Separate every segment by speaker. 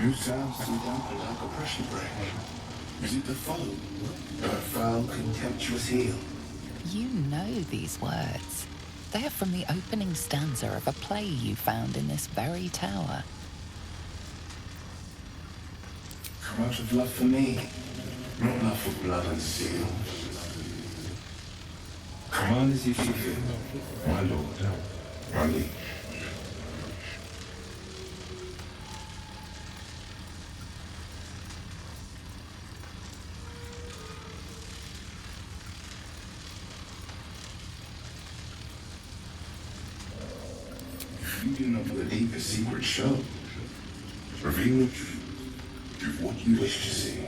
Speaker 1: You sound so damp like a pressure break. Is it the foe? A foul, contemptuous heel?
Speaker 2: You know these words. They are from the opening stanza of a play you found in this very tower.
Speaker 1: Come out of love for me, not love for blood and steel. Command as you feel, my lord, my liege. If you do not believe the secret show, reveal the truth. Do what you wish to see.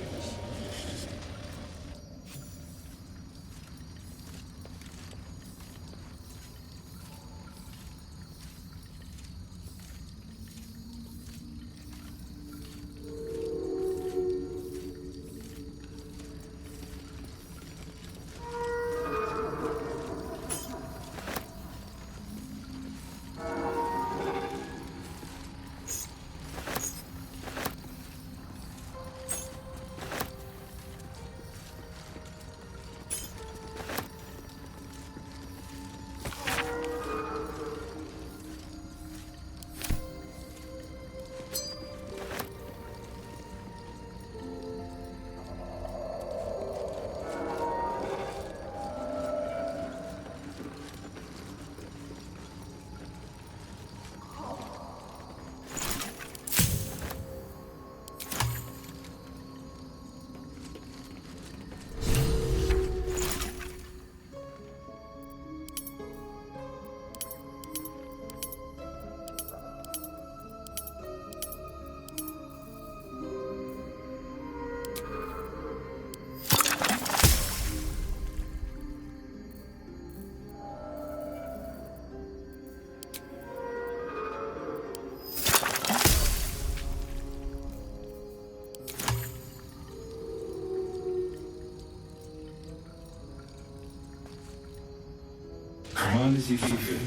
Speaker 1: Command as you feel,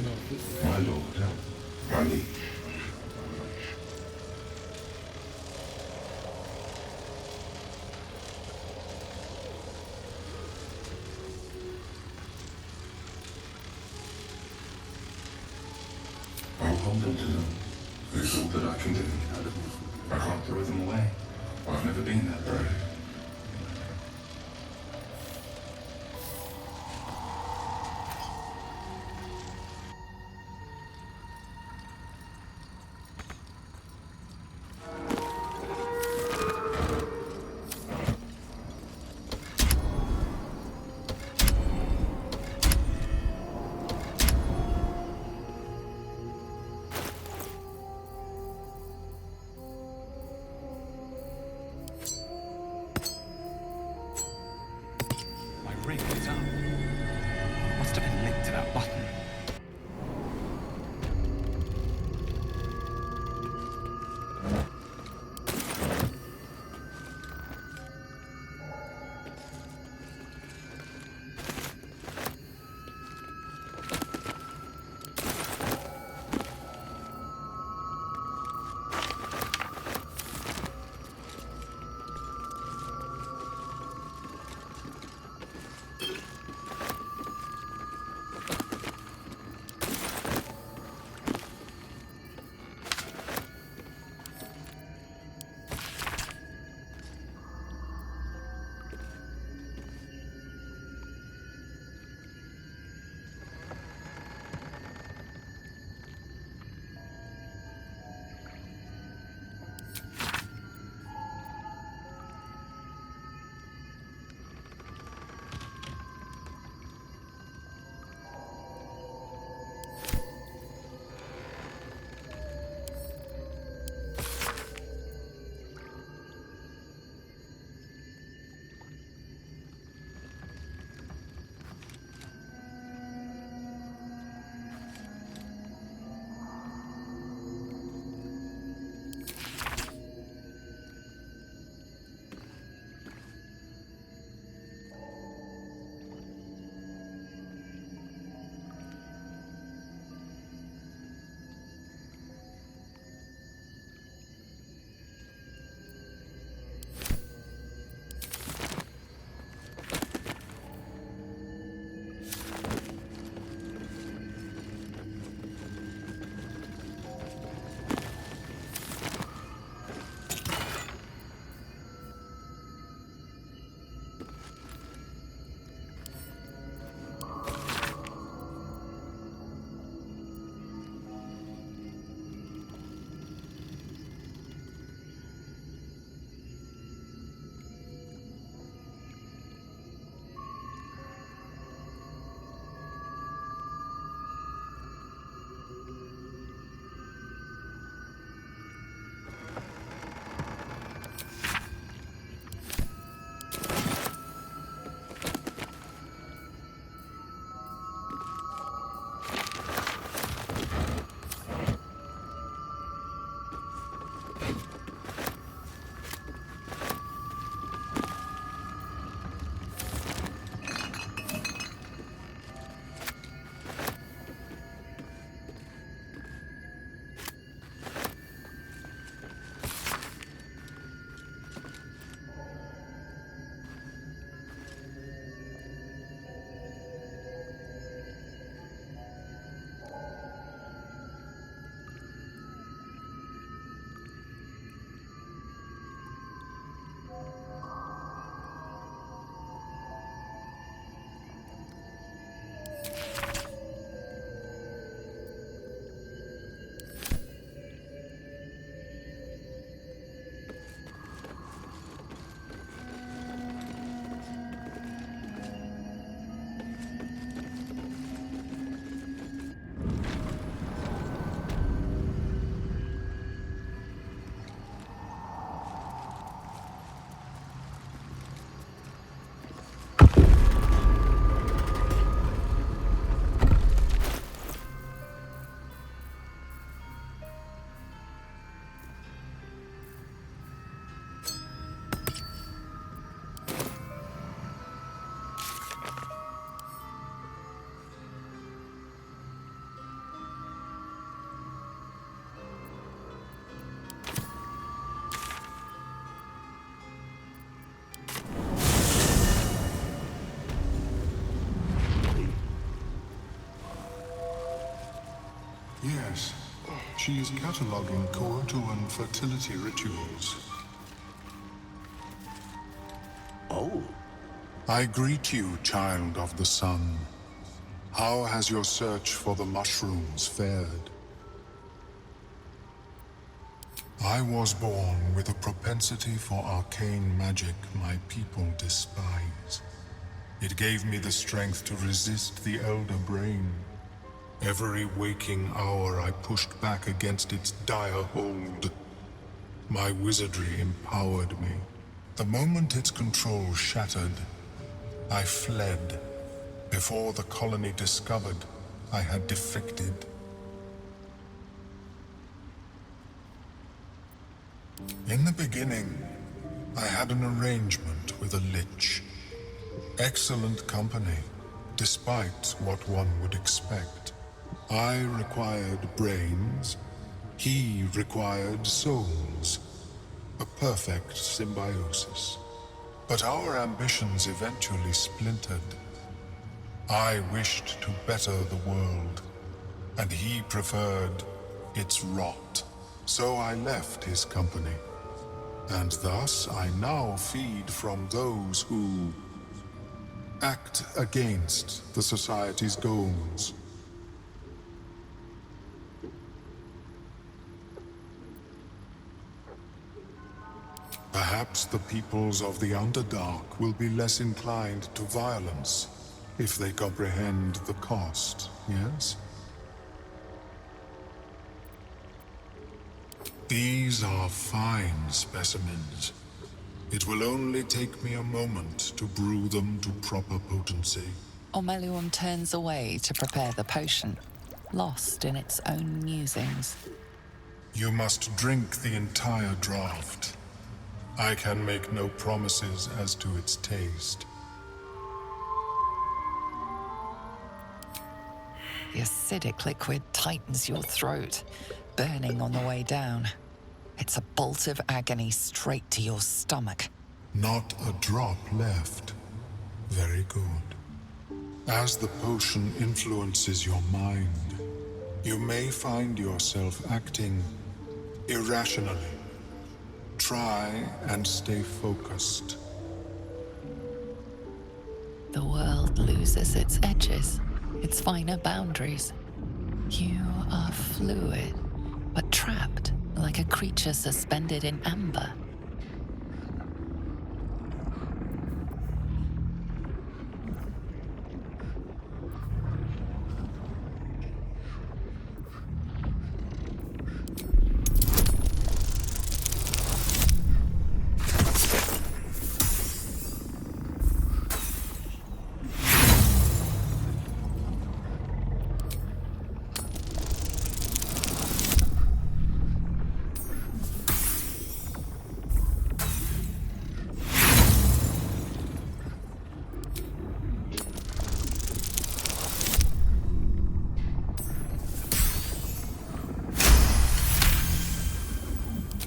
Speaker 1: my lord, my liege. I'll hold on to them. It's all that I can do. I can't throw them away. I've never been that brave.
Speaker 3: Yes. She is cataloging coital and fertility rituals.
Speaker 4: Oh,
Speaker 3: I greet you, child of the sun. How has your search for the mushrooms fared? I was born with a propensity for arcane magic my people despise. It gave me the strength to resist the elder brain. Every waking hour I pushed back against its dire hold. My wizardry empowered me. The moment its control shattered, I fled. Before the colony discovered I had defected. In the beginning, I had an arrangement with a lich. Excellent company, despite what one would expect. I required brains, he required souls. A perfect symbiosis. But our ambitions eventually splintered. I wished to better the world, and he preferred its rot. So I left his company, and thus I now feed from those who act against the society's goals. Perhaps the peoples of the Underdark will be less inclined to violence if they comprehend the cost, yes? These are fine specimens. It will only take me a moment to brew them to proper potency.
Speaker 2: Ormeluum turns away to prepare the potion, lost in its own musings.
Speaker 3: You must drink the entire draught. I can make no promises as to its taste.
Speaker 2: The acidic liquid tightens your throat, burning on the way down. It's a bolt of agony straight to your stomach.
Speaker 3: Not a drop left. Very good. As the potion influences your mind, you may find yourself acting irrationally. Try and stay focused.
Speaker 2: The world loses its edges, its finer boundaries. You are fluid, but trapped like a creature suspended in amber.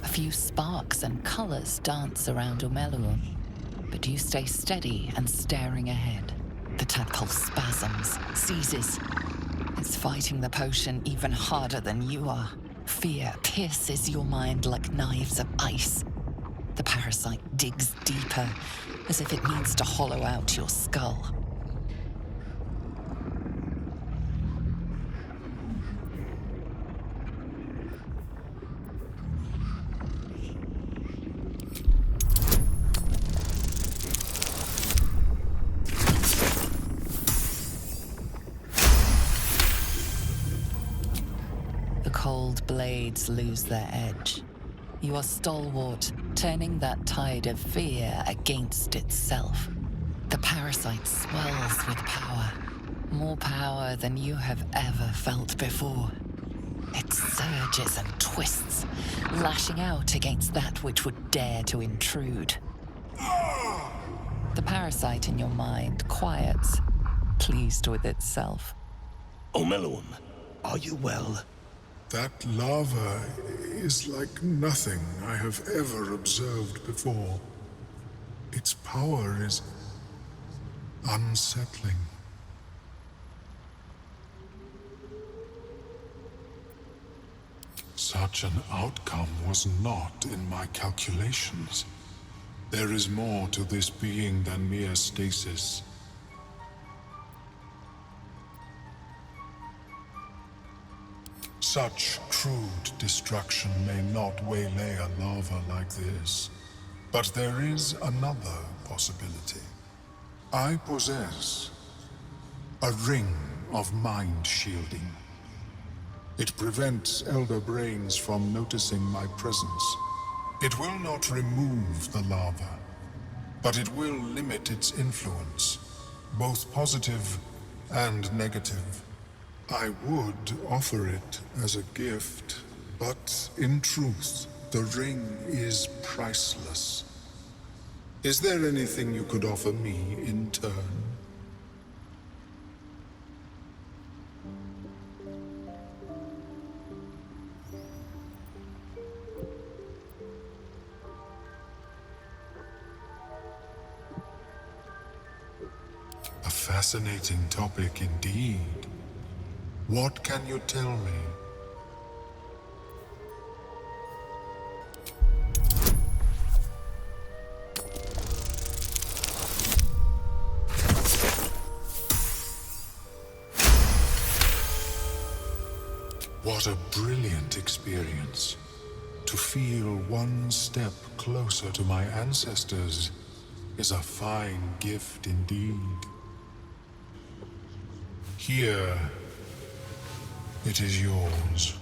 Speaker 2: A few sparks and colors dance around Ormeluum, but you stay steady and staring ahead. The tadpole spasms, seizes. It's fighting the potion even harder than you are. Fear pierces your mind like knives of ice. The parasite digs deeper, as if it needs to hollow out your skull. The cold blades lose their edge. You are stalwart, turning that tide of fear against itself. The parasite swells with power, more power than you have ever felt before. It surges and twists, lashing out against that which would dare to intrude. The parasite in your mind quiets, pleased with itself.
Speaker 4: Ormeluum, are you well?
Speaker 3: That lava is like nothing I have ever observed before. Its power is unsettling. Such an outcome was not in my calculations. There is more to this being than mere stasis. Such crude destruction may not waylay a lava like this, but there is another possibility. I possess a ring of mind shielding. It prevents elder brains from noticing my presence. It will not remove the lava, but it will limit its influence, both positive and negative. I would offer it as a gift, but in truth, the ring is priceless. Is there anything you could offer me in turn? A fascinating topic indeed. What can you tell me? What a brilliant experience. To feel one step closer to my ancestors is a fine gift indeed. Here, it is yours.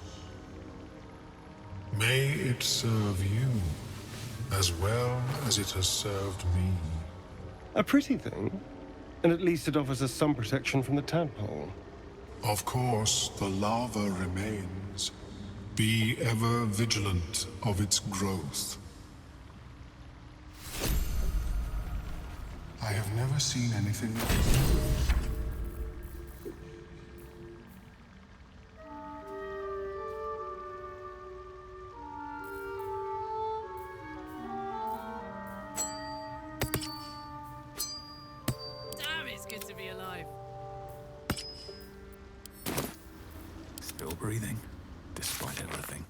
Speaker 3: May it serve you as well as it has served me.
Speaker 5: A pretty thing. And at least it offers us some protection from the tadpole.
Speaker 3: Of course, the lava remains. Be ever vigilant of its growth. I have never seen anything like it.
Speaker 6: Damn, it's good to be alive.
Speaker 7: Still breathing, despite everything.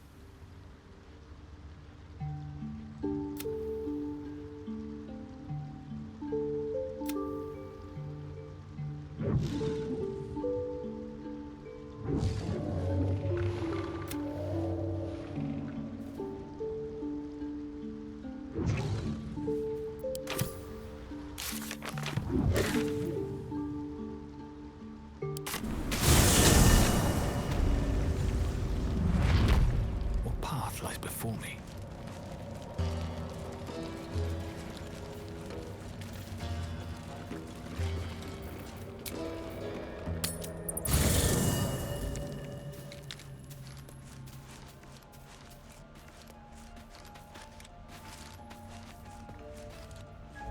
Speaker 7: What path lies before me?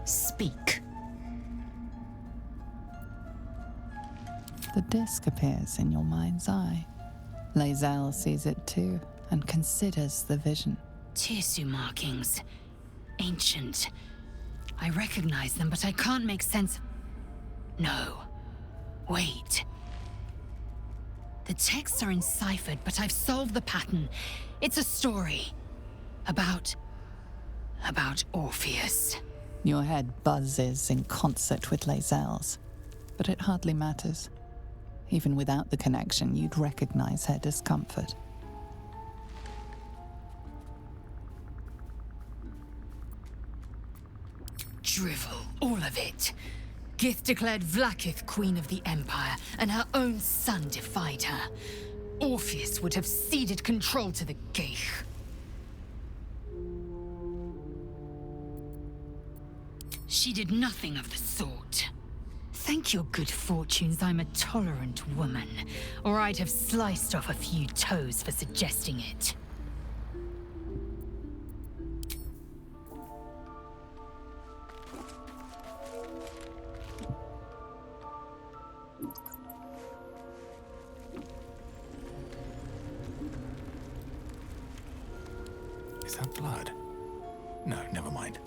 Speaker 2: Speak. The disc appears in your mind's eye. Lae'zel sees it too and considers the vision.
Speaker 8: Tissue markings. Ancient. I recognize them, but I can't make sense. No. Wait. The texts are enciphered, but I've solved the pattern. It's a story. About Orpheus.
Speaker 2: Your head buzzes in concert with Lae'zel's, but it hardly matters. Even without the connection, you'd recognize her discomfort.
Speaker 8: Drivel, all of it. Gith declared Vlaakith queen of the Empire, and her own son defied her. Orpheus would have ceded control to the Geich. She did nothing of the sort. Thank your good fortunes I'm a tolerant woman, or I'd have sliced off a few toes for suggesting it.
Speaker 7: Is that blood? No, never mind.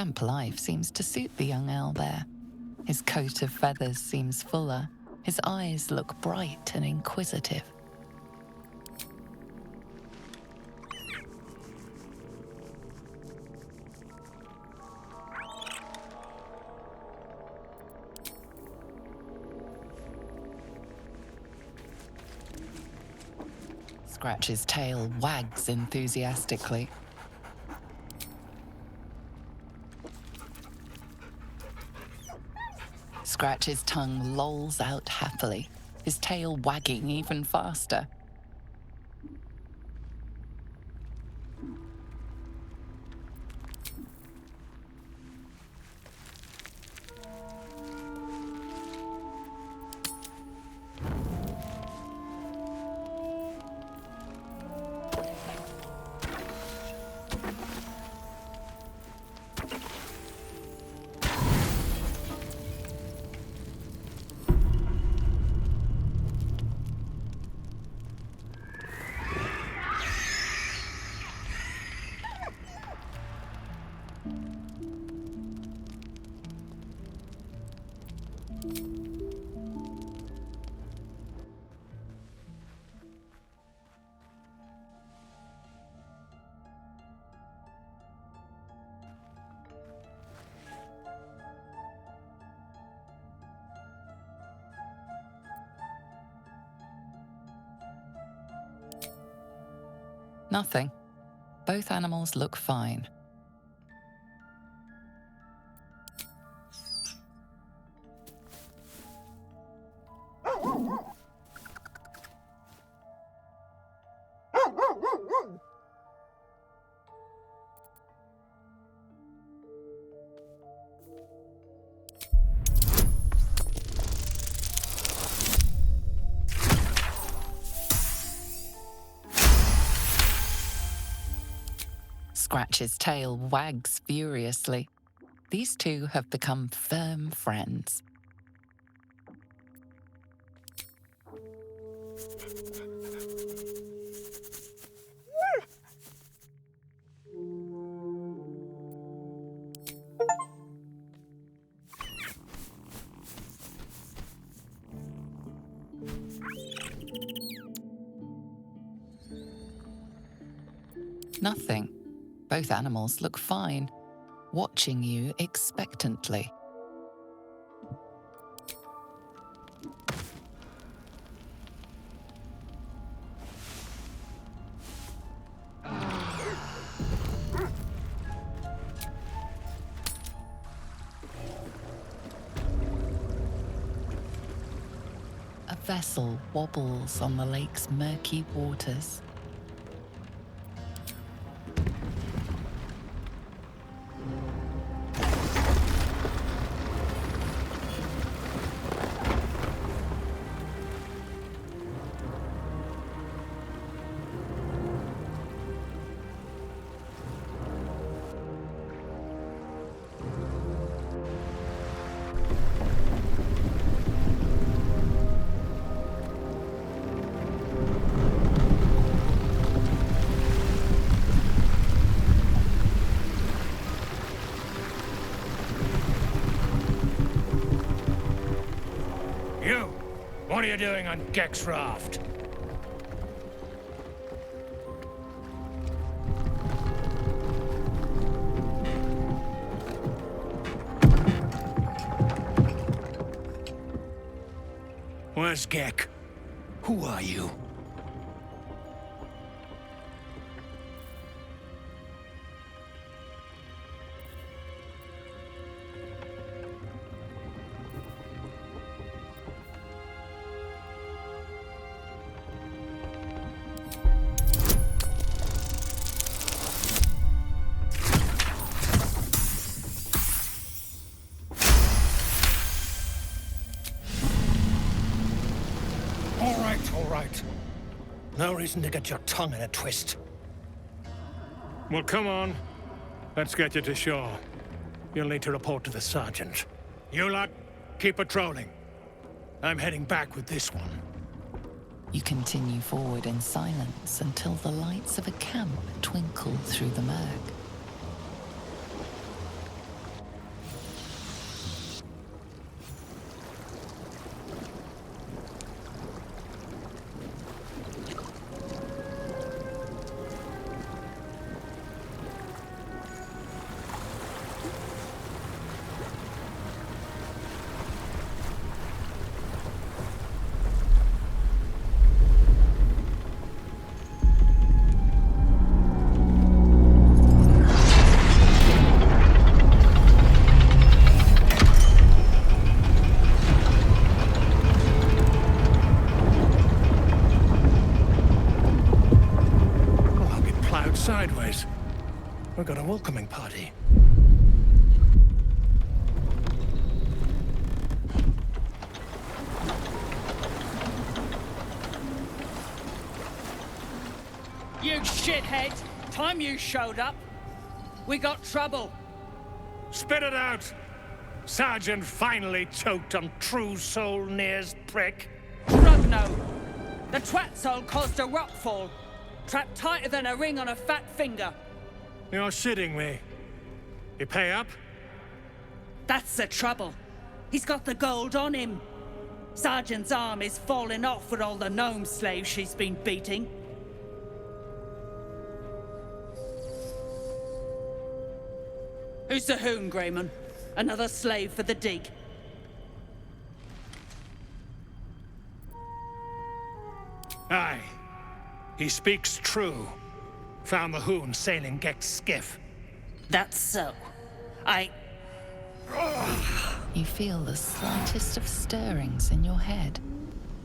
Speaker 2: Camp life seems to suit the young owlbear. His coat of feathers seems fuller. His eyes look bright and inquisitive. Scratch's tail wags enthusiastically. Scratch's tongue lolls out happily, his tail wagging even faster. Nothing. Both animals look fine. Scratch's tail wags furiously. These two have become firm friends. Nothing. Both animals look fine, watching you expectantly. A vessel wobbles on the lake's murky waters.
Speaker 6: What are you doing on Gek's raft? Where's Gek? Who are you? All right. No reason to get your tongue in a twist. Well, come on. Let's get you to shore. You'll need to report to the sergeant. You lot, keep patrolling. I'm heading back with this one.
Speaker 2: You continue forward in silence until the lights of a camp twinkle through the murk.
Speaker 6: sideways. We've got a welcoming party.
Speaker 9: You shithead! Time you showed up. We got trouble.
Speaker 6: Spit it out! Sergeant finally choked on True Soul Near's prick.
Speaker 9: Rugno! The twat soul caused a rockfall. Trapped tighter than a ring on a fat finger.
Speaker 6: You're shitting me. You pay up?
Speaker 9: That's the trouble. He's got the gold on him. Sergeant's arm is falling off with all the gnome slaves she's been beating. Who's the hoon, Greyman? Another slave for the dig.
Speaker 6: Aye. He speaks true. Found the hoon sailing Gex skiff.
Speaker 9: That's so.
Speaker 2: You feel the slightest of stirrings in your head.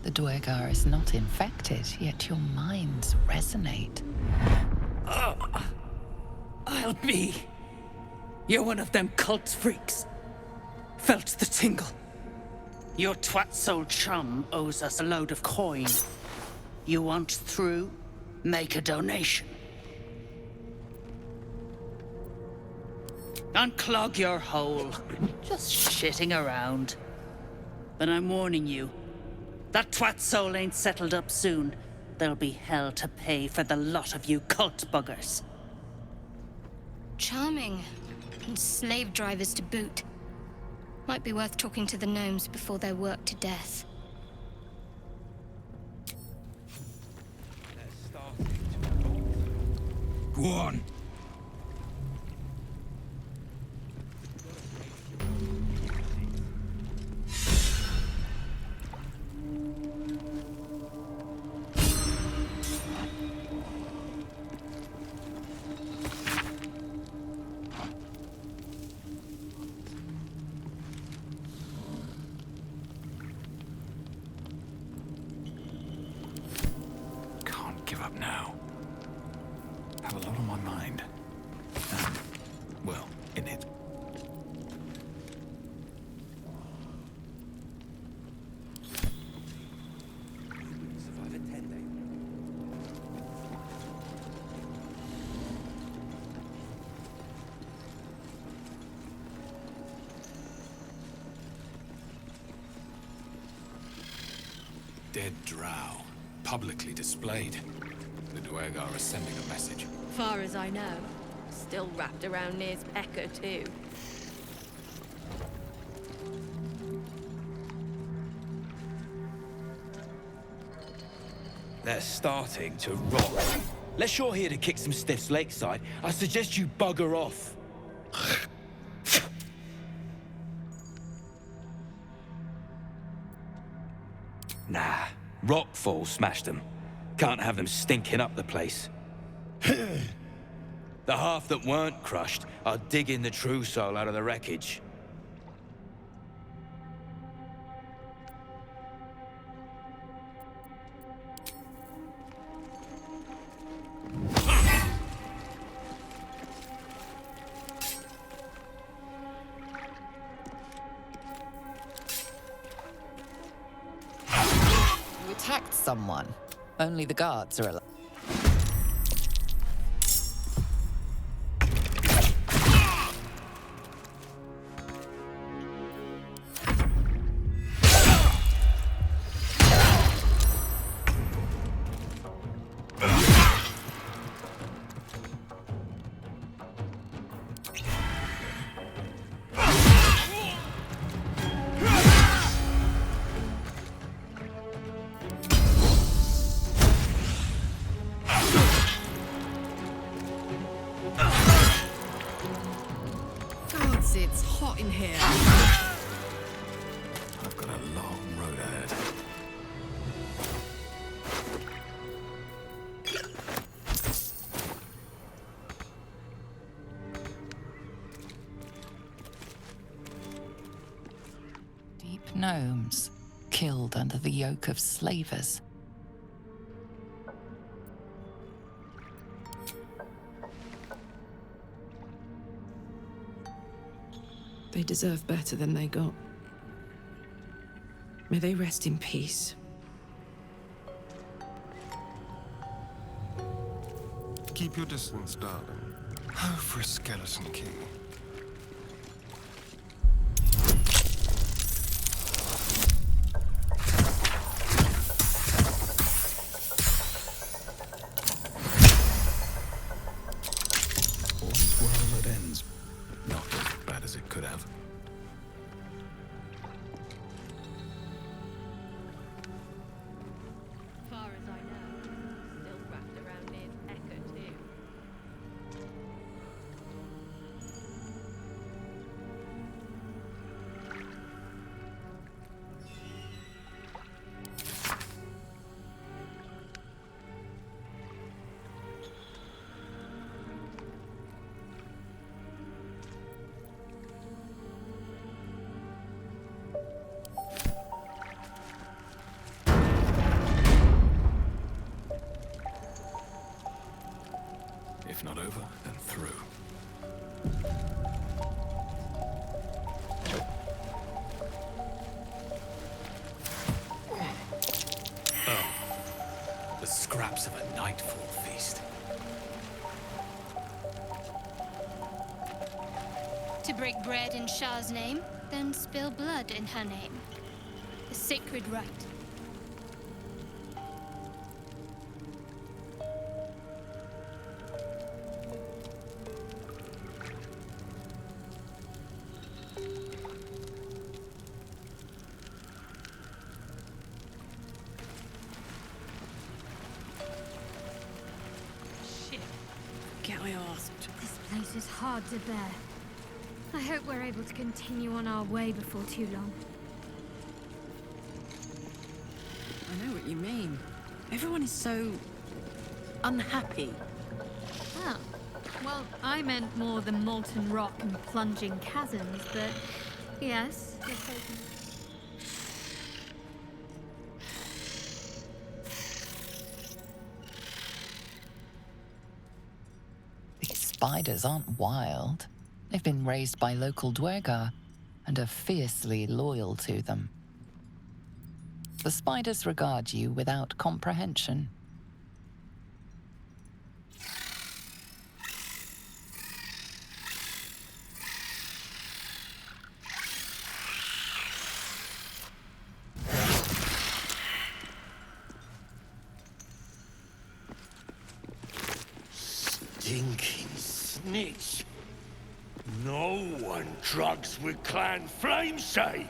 Speaker 2: The Dwergar is not infected, yet your minds resonate.
Speaker 9: I'll be. You're one of them cult freaks. Felt the tingle. Your twat-soul chum owes us a load of coin. You want through? Make a donation. Unclog your hole. Just shitting around. But I'm warning you. That twat-soul ain't settled up soon. There'll be hell to pay for the lot of you cult buggers.
Speaker 10: Charming. And slave drivers to boot. Might be worth talking to the gnomes before they're worked to death.
Speaker 7: Go on. Can't give up now. Have a lot on my mind. Well, in it. Dead drow, publicly displayed. The Dwergar are sending a message.
Speaker 11: Far as I know. Still wrapped around Near's pecker, too.
Speaker 12: They're starting to rot. Unless you're here to kick some stiffs lakeside, I suggest you bugger off. Nah, rockfall smashed them. Can't have them stinking up the place. The half that weren't crushed are digging the true soul out of the wreckage.
Speaker 2: You attacked someone. Only the guards are alive.
Speaker 11: It's hot in here.
Speaker 7: I've got a long road ahead.
Speaker 2: Deep gnomes, killed under the yoke of slavers.
Speaker 13: They deserve better than they got. May they rest in peace.
Speaker 5: Keep your distance, darling. Oh, for a skeleton key.
Speaker 7: All's well that ends. Not as bad as it could have.
Speaker 11: Far as I know, still wrapped around near Echo too.
Speaker 7: If not over, then through. Oh. The scraps of a nightfall feast.
Speaker 10: To break bread in Shah's name, then spill blood in her name. A sacred rite.
Speaker 13: Get I asked.
Speaker 10: This place is hard to bear. I hope we're able to continue on our way before too long.
Speaker 13: I know what you mean. Everyone is so unhappy.
Speaker 14: Oh. Well, I meant more the molten rock and plunging chasms, but yes, you're taking...
Speaker 2: These spiders aren't wild. They've been raised by local Dwergar and are fiercely loyal to them. The spiders regard you without comprehension.
Speaker 4: Stinking snitch. No one drugs with Clan Flameshade.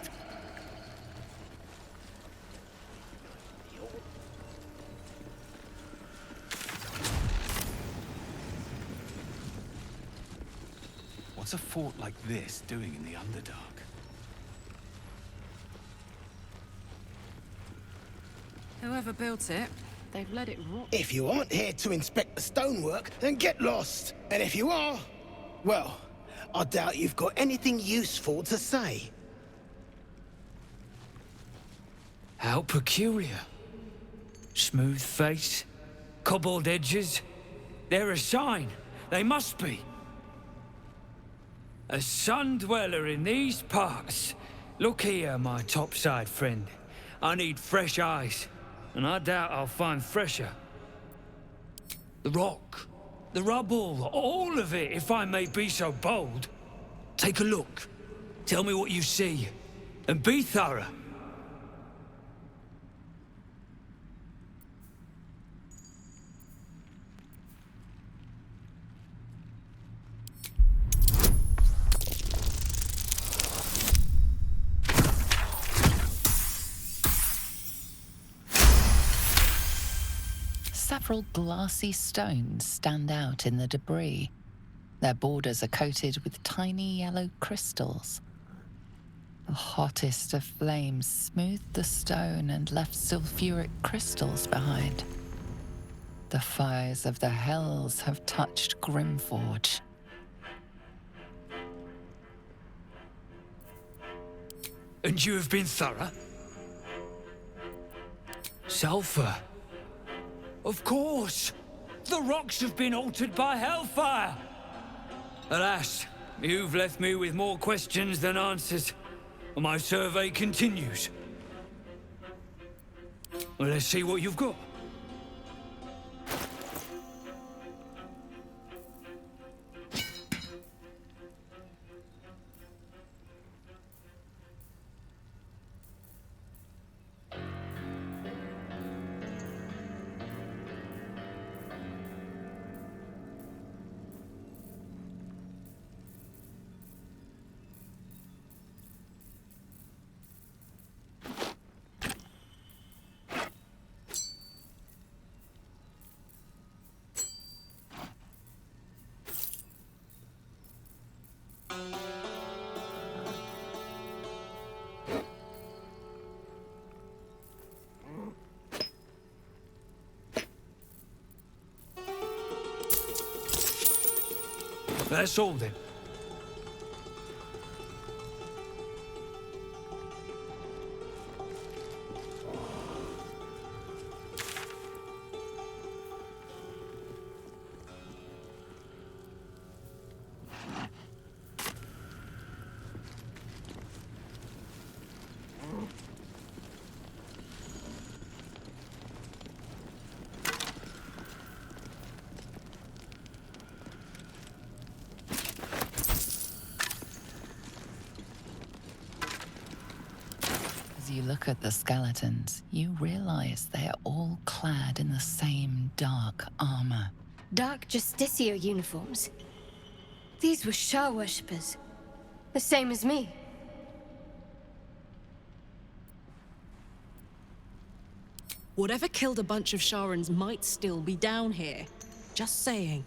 Speaker 7: What's a fort like this doing in the Underdark?
Speaker 13: Whoever built it, they've let it rot.
Speaker 15: If you aren't here to inspect the stonework, then get lost. And if you are, well, I doubt you've got anything useful to say.
Speaker 16: How peculiar. Smooth face, cobbled edges. They're a sign. They must be. A sun dweller in these parts. Look here, my topside friend. I need fresh eyes, and I doubt I'll find fresher. The rock, the rubble, all of it, if I may be so bold. Take a look. Tell me what you see, and be thorough.
Speaker 2: Several glassy stones stand out in the debris. Their borders are coated with tiny yellow crystals. The hottest of flames smoothed the stone and left sulfuric crystals behind. The fires of the hells have touched Grimforge.
Speaker 16: And you have been thorough? Sulfur. Of course! The rocks have been altered by hellfire! Alas, You've left me with more questions than answers. My survey continues. Well, let's see what you've got. That's all then.
Speaker 2: As you look at the skeletons, you realize they are all clad in the same dark armor.
Speaker 10: Dark Justicia uniforms. These were Shah worshippers. The same as me.
Speaker 13: Whatever killed a bunch of Sharans might still be down here. Just saying.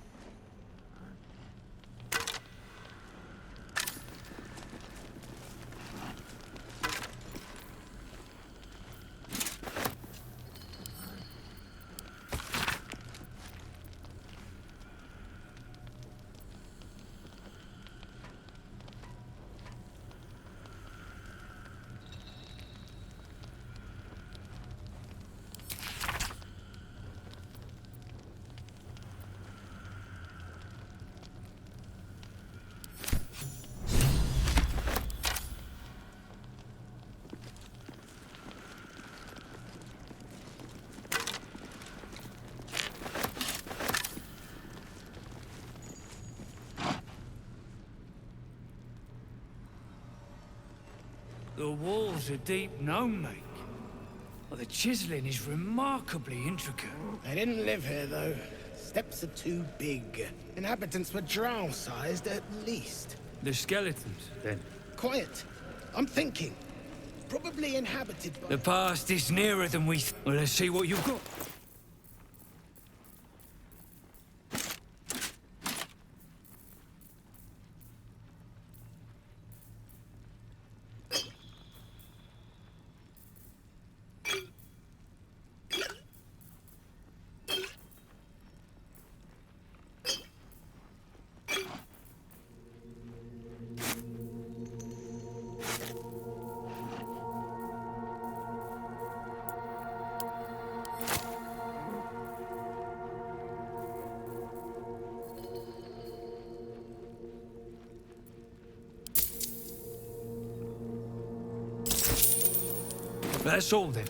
Speaker 16: The walls are deep gnome make. Well, the chiseling is remarkably intricate.
Speaker 15: They didn't live here, though. Steps are too big. Inhabitants were drow-sized at least.
Speaker 16: The skeletons, then?
Speaker 15: Quiet. I'm thinking. Probably inhabited by...
Speaker 16: The past is nearer than we... Well, let's see what you've got. That's all then.